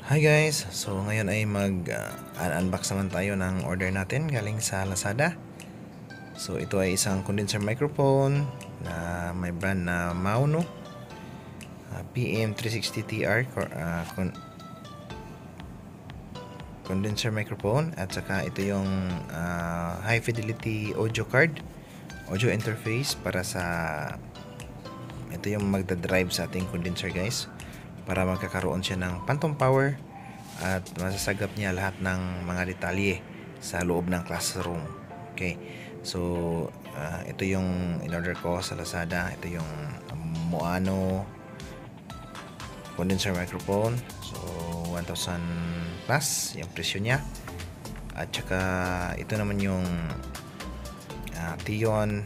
Hi guys! So ngayon ay mag-unbox naman tayo ng order natin galing sa Lazada. So ito ay isang condenser microphone na may brand na Mauno PM360TR condenser microphone, at saka ito yung high fidelity audio card, audio interface para sa ito yung magdadrive sa ating condenser guys, para magkakaroon siya ng phantom power at masasagap niya lahat ng mga detalye sa loob ng classroom. Okay, so ito yung in-order ko sa Lazada. Ito yung Moano condenser microphone. So 1,000 plus yung presyo niya. At saka ito naman yung Tion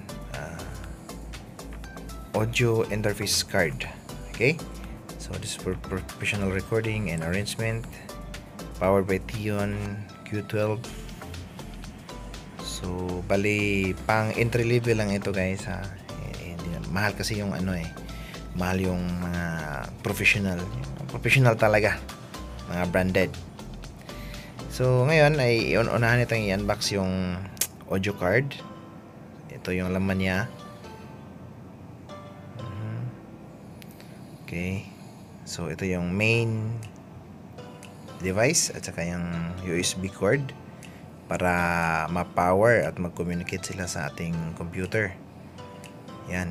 audio interface card. Okay, so this is for professional recording and arrangement, powered by Tion Q12. So bali pang entry level lang ito guys ha. Mahal kasi yung mahal yung mga professional talaga, mga branded. So ngayon ay unahan itong i-unbox yung audio card. Ito yung laman niya. Okay, so ito yung main device at saka yung USB cord para ma-power at mag-communicate sila sa ating computer. Yan,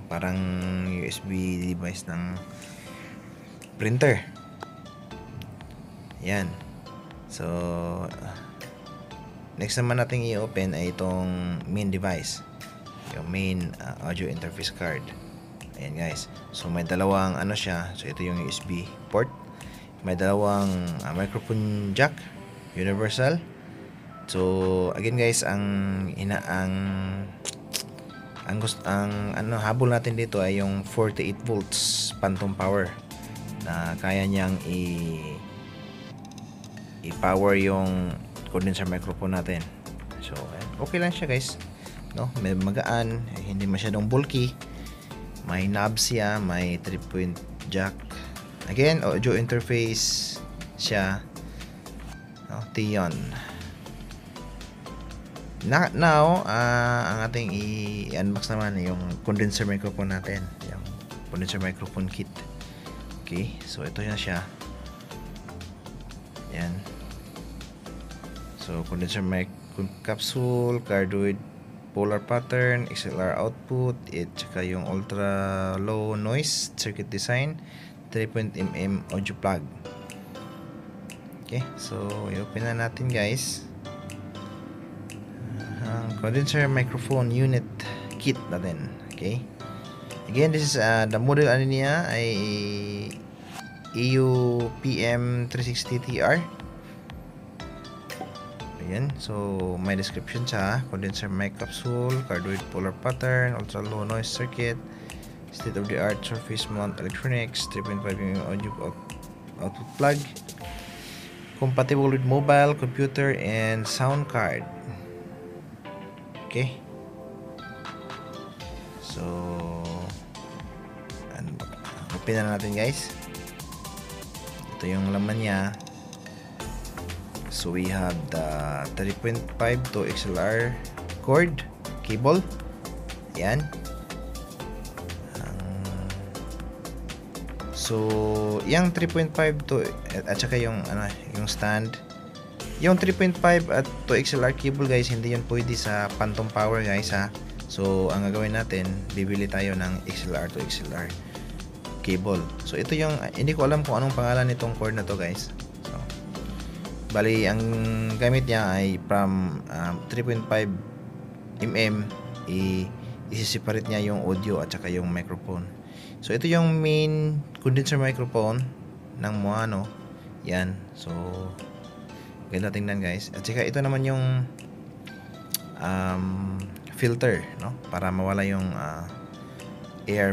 parang USB device ng printer. Yan. So next naman natin i-open ay itong main device, yung main audio interface card. Ayan guys, so may dalawang siya. So ito yung USB port, may dalawang microphone jack, universal. So again guys, ang habol natin dito ay yung 48 volts phantom power na kaya niyang i-power yung condenser microphone natin. So okay lang siya guys, no? May magaan, hindi masyadong bulky. May knob siya, may 3-point jack. Again, audio interface siya, no? Tion. Now, ang ating i-unbox naman yung condenser microphone natin, yung condenser microphone kit. Okay, so ito na siya. Yan. So condenser mic capsule, cardioid polar pattern, XLR output, at saka yung ultra low noise circuit design, 3.mm audio plug. Okay, so i-open na natin guys ang condenser microphone unit kit natin. Okay, again, this is the model niya ay EU PM360TR. Ayan, so may description siya: condenser mic capsule, cardioid polar pattern, ultra low noise circuit, state of the art surface mount electronics, 3.5mm audio output plug, compatible with mobile computer and sound card. Okay, so open na natin guys. Ito yung laman niya. So we have the 3.5 to XLR cord cable. Yan. So yung 3.5 to at saka yung yung stand. Yung 3.5 at to XLR cable guys, hindi yun pwede sa phantom power guys ha. So ang gagawin natin, bibili tayo ng XLR to XLR cable. So ito yung, hindi ko alam kung anong pangalan nitong cord na to guys. So bali ang gamit niya ay from 3.5mm, i-separate niya yung audio at saka yung microphone. So ito yung main condenser microphone ng Moano. Yan. So ganda tingnan guys. At saka ito naman yung filter, no? Para mawala yung air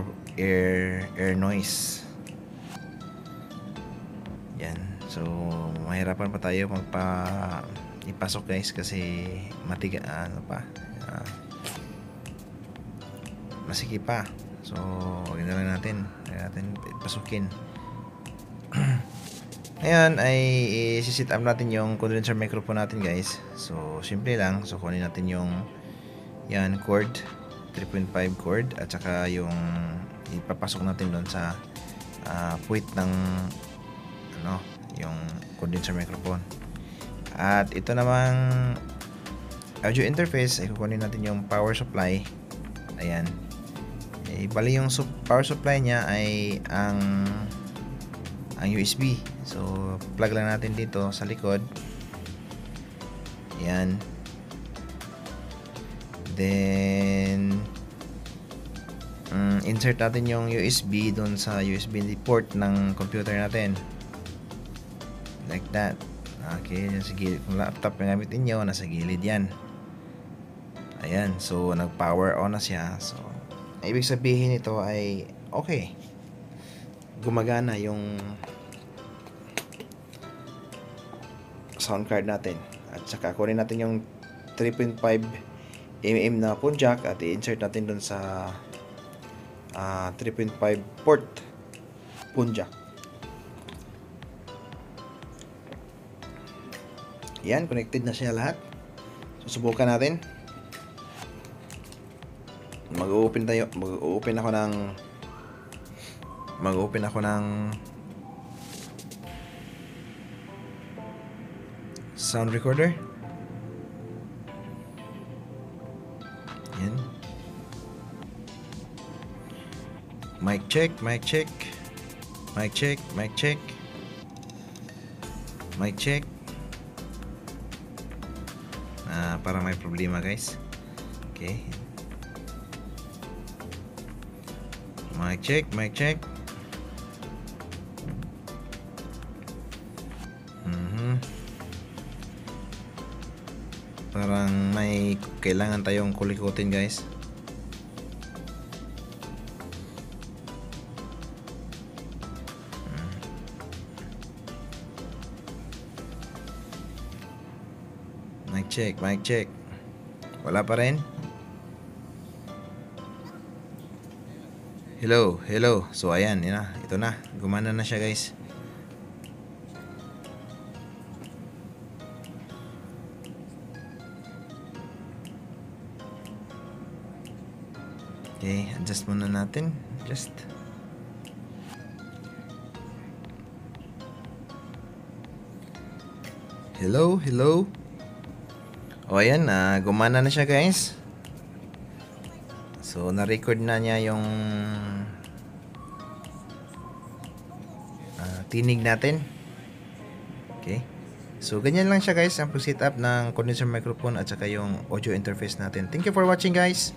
noise. Yan. So mahirapan pa tayo ipasok guys kasi masiki pa. So wag na lang natin ipasukin. Ngayon ay i-set up natin yung condenser microphone natin, guys. So simple lang. So kunin natin yung yan cord, 3.5 cord, at saka yung ipapasok natin doon sa puwit ng ano, yung condenser microphone. At ito namang audio interface ay kukunin natin yung power supply. Ayan. Bali yung power supply niya ay ang USB. So plug lang natin dito sa likod. Ayan. Then insert natin yung USB doon sa USB port ng computer natin. Like that. Okay, nasa gilid. Kung laptop yung gamitin nyo, nasa gilid yan. Ayan, so nag-power on na siya. So ibig sabihin nito ay okay, gumagana yung sound card natin. At saka kunin natin yung 3.5 mm na phone jack at i-insert natin dun sa 3.5 port phone jack. Yan, connected na siya lahat. Susubukan natin. Mag-open ako ng sound recorder. Yan. Mic check. Parang may problema, guys. Okay. Mic check. Parang may kailangan tayong kulikutin, guys. Mic check. Wala pa rin. Hello. So ayan, yun na. Ito na. Gumana na siya, guys. Okay, adjust muna natin. Hello. O ayan, gumana na siya, guys. So na-record na niya yung tinig natin. Okay. So ganyan lang siya, guys, ang pag-setup ng condenser microphone at saka yung audio interface natin. Thank you for watching, guys.